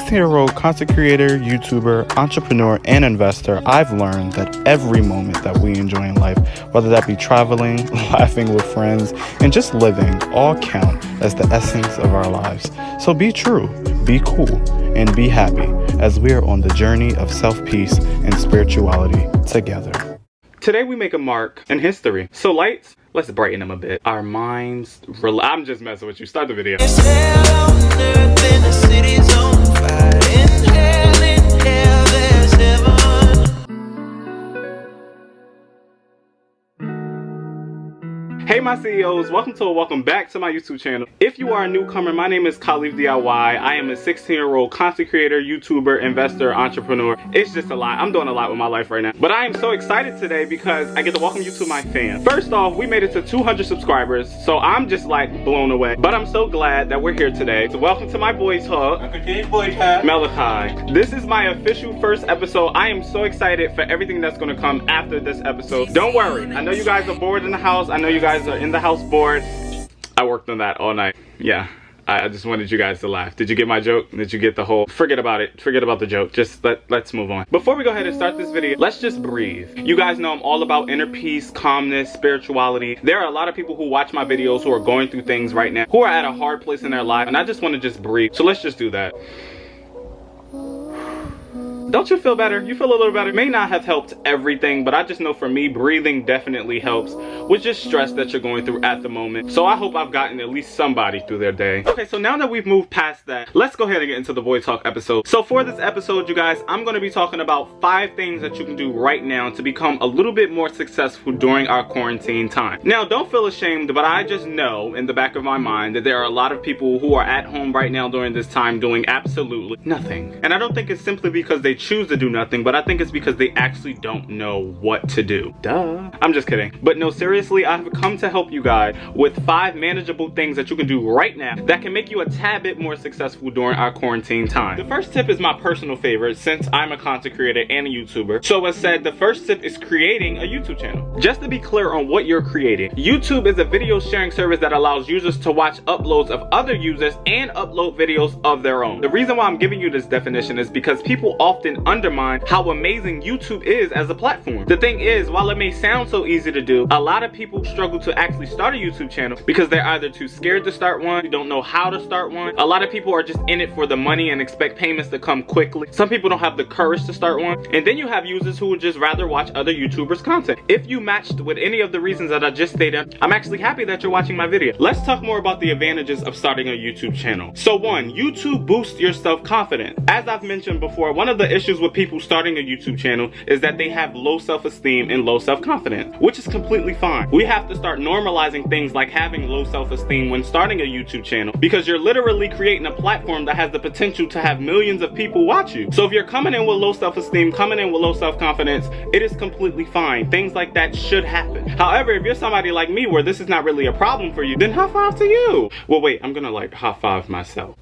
16-year-old content creator, YouTuber, entrepreneur, and investor, I've learned that every moment that we enjoy in life, whether that be traveling, laughing with friends, and just living, all count as the essence of our lives. So be true, be cool, and be happy as we are on the journey of self-peace and spirituality together. Today we make a mark in history. So lights, let's brighten them a bit. Our minds, I'm just messing with you. Start the video. Hey my CEOs, welcome back to my YouTube channel. If you are a newcomer, my name is Khalif DIY. I am a 16-year-old content creator, YouTuber, investor, entrepreneur. It's just a lot. I'm doing a lot with my life right now. But I am so excited today because I get to welcome you to my fans. First off, we made it to 200 subscribers, so I'm just like blown away. But I'm so glad that we're here today. So welcome to my boys hug, Malachi. This is my official first episode. I am so excited for everything that's gonna come after this episode. Don't worry, I know you guys are bored in the house. I know you guys are in the house bored. I worked on that all night. Yeah, I just wanted you guys to laugh. Did you get my joke? Did you get the whole, forget about it, forget about the joke, just let's move on. Before we go ahead and start this video, let's just breathe. You guys know I'm all about inner peace, calmness, spirituality. There are a lot of people who watch my videos who are going through things right now, who are at a hard place in their life, and I just want to just breathe. So let's just do that. Don't you feel better? You feel a little better? It may not have helped everything, but I just know for me, breathing definitely helps with just stress that you're going through at the moment. So I hope I've gotten at least somebody through their day. Okay, so now that we've moved past that, let's go ahead and get into the Boy Talk episode. So for this episode, you guys, I'm going to be talking about 5 things that you can do right now to become a little bit more successful during our quarantine time. Now, don't feel ashamed, but I just know in the back of my mind that there are a lot of people who are at home right now during this time doing absolutely nothing. And I don't think it's simply because they choose to do nothing, but I think it's because they actually don't know what to do. Duh. I'm just kidding. But no, seriously, I've come to help you guys with 5 manageable things that you can do right now that can make you a tad bit more successful during our quarantine time. The first tip is my personal favorite since I'm a content creator and a YouTuber. So as said, the first tip is creating a YouTube channel. Just to be clear on what you're creating, YouTube is a video sharing service that allows users to watch uploads of other users and upload videos of their own. The reason why I'm giving you this definition is because people often undermine how amazing YouTube is as a platform. The thing is, while it may sound so easy to do, a lot of people struggle to actually start a YouTube channel because they're either too scared to start one, you don't know how to start one. A lot of people are just in it for the money and expect payments to come quickly. Some people don't have the courage to start one. And then you have users who would just rather watch other YouTubers' content. If you matched with any of the reasons that I just stated, I'm actually happy that you're watching my video. Let's talk more about the advantages of starting a YouTube channel. So 1, YouTube boosts your self-confidence. As I've mentioned before, one of the issues with people starting a YouTube channel is that they have low self-esteem and low self-confidence, which is completely fine. We have to start normalizing things like having low self-esteem when starting a YouTube channel, because you're literally creating a platform that has the potential to have millions of people watch you. So if you're coming in with low self-esteem, coming in with low self-confidence, it is completely fine. Things like that should happen. However, if you're somebody like me where this is not really a problem for you, then high five to you. Well, wait, I'm gonna like high five myself.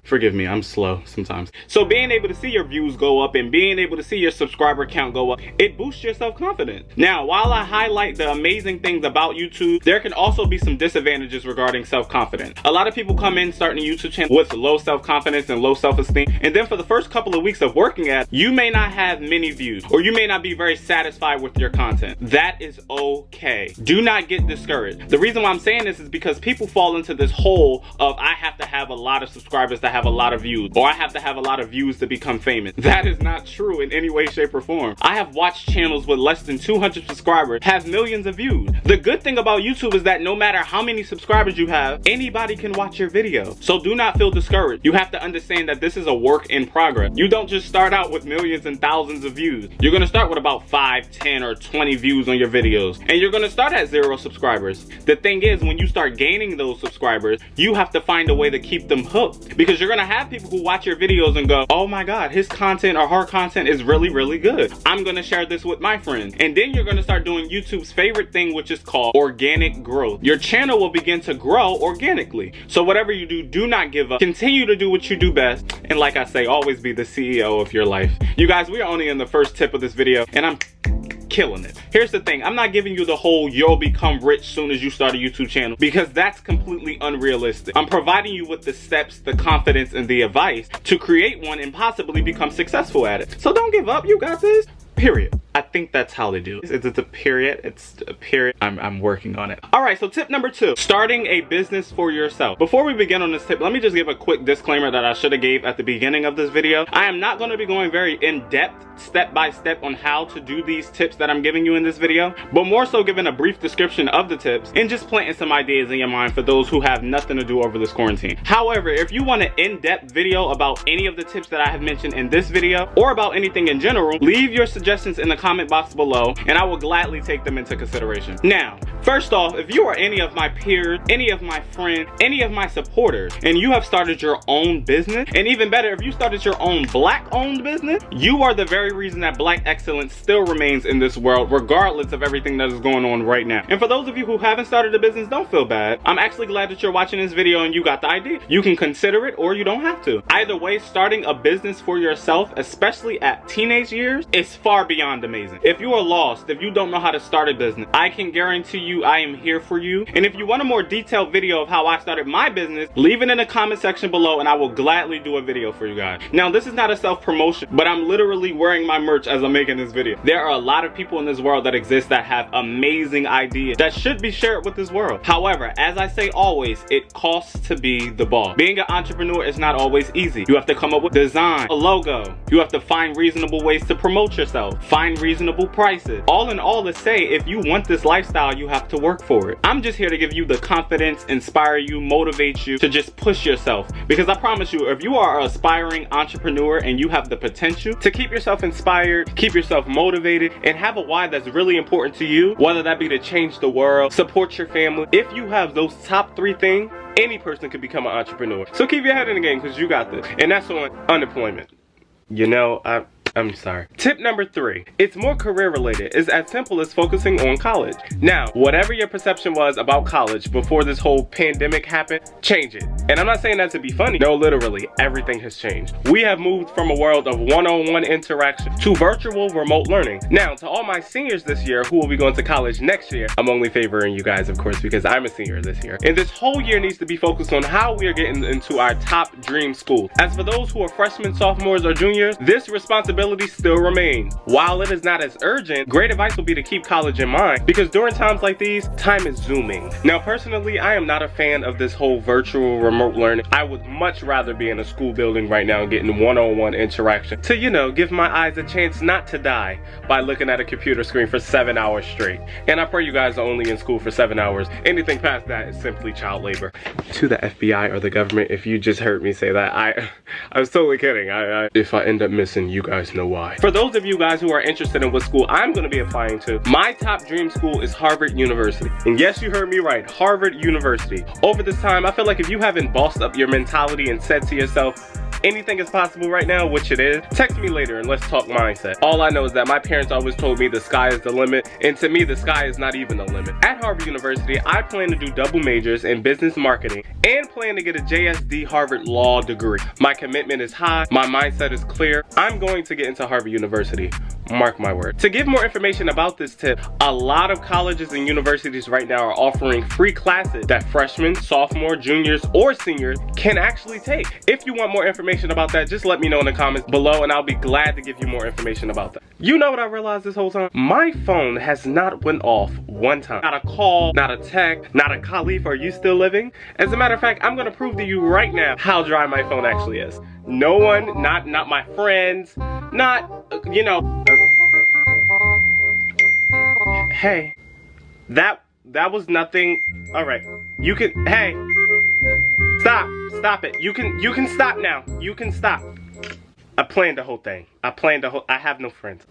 Forgive me, I'm slow sometimes. So being able to see your views go up and being able to see your subscriber count go up, it boosts your self-confidence. Now, while I highlight the amazing things about YouTube, there can also be some disadvantages regarding self-confidence. A lot of people come in starting a YouTube channel with low self-confidence and low self-esteem, and then for the first couple of weeks of working at it, you may not have many views, or you may not be very satisfied with your content. That is okay. Do not get discouraged. The reason why I'm saying this is because people fall into this hole of I have to have a lot of subscribers to have a lot of views, or I have to have a lot of views to become famous. That is not true in any way, shape, or form. I have watched channels with less than 200 subscribers have millions of views. The good thing about YouTube is that no matter how many subscribers you have, anybody can watch your video. So do not feel discouraged. You have to understand that this is a work in progress. You don't just start out with millions and thousands of views. You're gonna start with about 5, 10, or 20 views on your videos, and you're gonna start at 0 subscribers. The thing is, when you start gaining those subscribers, you have to find a way to keep them hooked, because you're gonna have people who watch your videos and go, oh my god, his content or her content is really, really good. I'm gonna share this with my friends. And then you're gonna start doing YouTube's favorite thing, which is called organic growth. Your channel will begin to grow organically. So whatever you do, do not give up. Continue to do what you do best. And like I say, always be the CEO of your life. You guys, we are only in the first tip of this video, and I'm killing it. Here's the thing, I'm not giving you the whole you'll become rich soon as you start a YouTube channel, because that's completely unrealistic. I'm providing you with the steps, the confidence, and the advice to create one and possibly become successful at it. So don't give up, you got this. Period. I think that's how they do it. It's a period. It's a period. I'm working on it. All right, so tip number 2, starting a business for yourself. Before we begin on this tip, let me just give a quick disclaimer that I should have gave at the beginning of this video. I am not going to be going very in-depth, step-by-step on how to do these tips that I'm giving you in this video, but more so giving a brief description of the tips and just planting some ideas in your mind for those who have nothing to do over this quarantine. However, if you want an in-depth video about any of the tips that I have mentioned in this video or about anything in general, leave your suggestions in the comment box below and I will gladly take them into consideration. Now, first off, if you are any of my peers, any of my friends, any of my supporters, and you have started your own business, and even better, if you started your own Black-owned business, you are the very reason that Black excellence still remains in this world, regardless of everything that is going on right now. And for those of you who haven't started a business, don't feel bad. I'm actually glad that you're watching this video and you got the idea. You can consider it or you don't have to. Either way, starting a business for yourself, especially at teenage years, is far beyond amazing. If you are lost, if you don't know how to start a business, I can guarantee you I am here for you. And if you want a more detailed video of how I started my business, leave it in the comment section below and I will gladly do a video for you guys. Now, this is not a self-promotion, but I'm literally wearing my merch as I'm making this video. There are a lot of people in this world that exist that have amazing ideas that should be shared with this world. However, as I say always, it costs to be the boss. Being an entrepreneur is not always easy. You have to come up with design, a logo. You have to find reasonable ways to promote yourself, find reasonable prices. All in all, to say, if you want this lifestyle, you have to work for it. I'm just here to give you the confidence, inspire you, motivate you to just push yourself. Because I promise you, if you are an aspiring entrepreneur and you have the potential to keep yourself inspired, keep yourself motivated, and have a why that's really important to you, whether that be to change the world, support your family, if you have those top 3 things, any person could become an entrepreneur. So keep your head in the game because you got this. And that's on unemployment. You know, I'm sorry. Tip number 3, it's more career related. It's as simple as focusing on college. Now, whatever your perception was about college before this whole pandemic happened, change it. And I'm not saying that to be funny. No, literally, everything has changed. We have moved from a world of one-on-one interaction to virtual remote learning. Now, to all my seniors this year who will be going to college next year, I'm only favoring you guys, of course, because I'm a senior this year. And this whole year needs to be focused on how we are getting into our top dream school. As for those who are freshmen, sophomores, or juniors, this responsibility still remains. While it is not as urgent, great advice will be to keep college in mind, because during times like these, time is zooming. Now, personally, I am not a fan of this whole virtual remote learning. I would much rather be in a school building right now and getting one-on-one interaction to, you know, give my eyes a chance not to die by looking at a computer screen for 7 hours straight. And I pray you guys are only in school for 7 hours. Anything past that is simply child labor. To the FBI or the government, if you just heard me say that, I was totally kidding. If I end up missing, you guys know why. For those of you guys who are interested in what school I'm going to be applying to, my top dream school is Harvard University. And yes, you heard me right, Harvard University. Over this time, I feel like if you haven't bossed up your mentality and said to yourself, anything is possible right now, which it is, text me later and let's talk mindset. All I know is that my parents always told me the sky is the limit, and to me the sky is not even the limit. At Harvard University, I plan to do double majors in business marketing and plan to get a JSD Harvard Law degree. My commitment is high, my mindset is clear. I'm going to get into Harvard University. Mark my word. To give more information about this tip, a lot of colleges and universities right now are offering free classes that freshmen, sophomore, juniors, or seniors can actually take. If you want more information about that, just let me know in the comments below and I'll be glad to give you more information about that. You know what I realized this whole time? My phone has not went off one time. Not a call, not a text, not a Khalif, are you still living? As a matter of fact, I'm gonna prove to you right now how dry my phone actually is. No one, not my friends, not, you know. Hey, that was nothing. All right, you can, hey, stop it. You can stop now. You can stop. I planned the whole thing. I have no friends.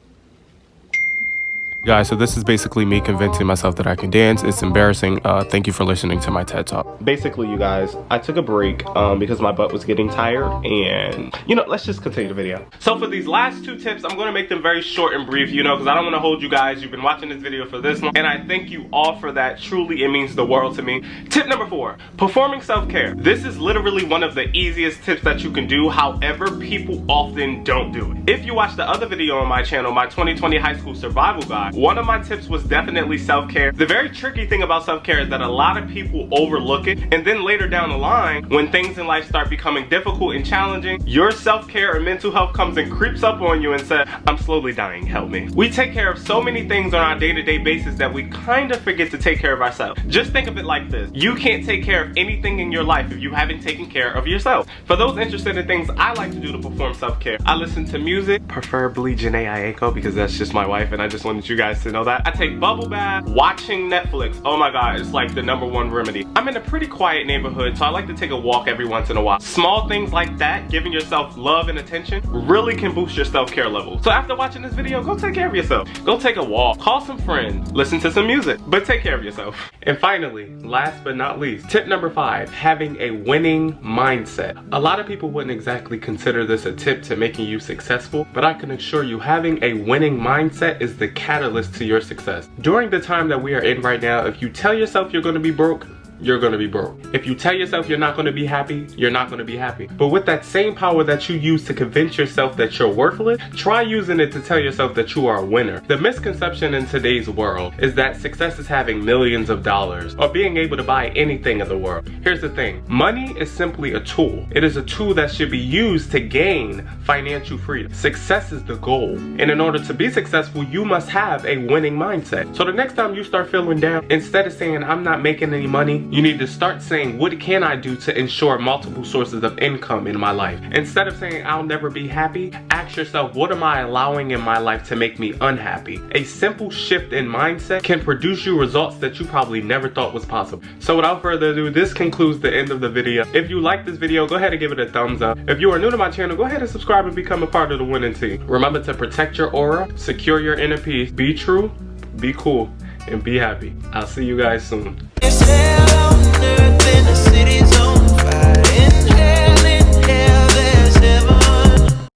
Guys, so this is basically me convincing myself that I can dance. It's embarrassing. Thank you for listening to my TED Talk. Basically, you guys, I took a break because my butt was getting tired, and you know, let's just continue the video. So for these last 2 tips, I'm gonna make them very short and brief, you know, because I don't want to hold you guys. You've been watching this video for this long, and I thank you all for that. Truly, it means the world to me. Tip number 4, performing self-care. This is literally one of the easiest tips that you can do. However, people often don't do it. If you watch the other video on my channel, my 2020 high school survival guide, One of my tips was definitely self-care. The very tricky thing about self-care is that a lot of people overlook it, and then later down the line, when things in life start becoming difficult and challenging, your self-care or mental health comes and creeps up on you and says, I'm slowly dying, help me. We take care of so many things on our day-to-day basis that we kind of forget to take care of ourselves. Just think of it like this. You can't take care of anything in your life if you haven't taken care of yourself. For those interested in things I like to do to perform self-care, I listen to music, preferably Janae Aiko, because that's just my wife and I just wanted you guys to know that. I take bubble baths, watching Netflix. Oh my god, it's like the #1 remedy. I'm in a pretty quiet neighborhood, so I like to take a walk every once in a while. Small things like that, giving yourself love and attention, really can boost your self-care level. So after watching this video, go take care of yourself. Go take a walk, call some friends, listen to some music, but take care of yourself. And finally, last but not least, tip number 5, having a winning mindset. A lot of people wouldn't exactly consider this a tip to making you successful, but I can assure you having a winning mindset is the catalyst to your success. During the time that we are in right now, if you tell yourself you're going to be broke, you're gonna be broke. If you tell yourself you're not gonna be happy, you're not gonna be happy. But with that same power that you use to convince yourself that you're worthless, try using it to tell yourself that you are a winner. The misconception in today's world is that success is having millions of dollars or being able to buy anything in the world. Here's the thing, money is simply a tool. It is a tool that should be used to gain financial freedom. Success is the goal. And in order to be successful, you must have a winning mindset. So the next time you start feeling down, instead of saying, I'm not making any money, you need to start saying, what can I do to ensure multiple sources of income in my life? Instead of saying, I'll never be happy, ask yourself, what am I allowing in my life to make me unhappy? A simple shift in mindset can produce you results that you probably never thought was possible. So without further ado, this concludes the end of the video. If you like this video, go ahead and give it a thumbs up. If you are new to my channel, go ahead and subscribe and become a part of the winning team. Remember to protect your aura, secure your inner peace, be true, be cool, and be happy. I'll see you guys soon.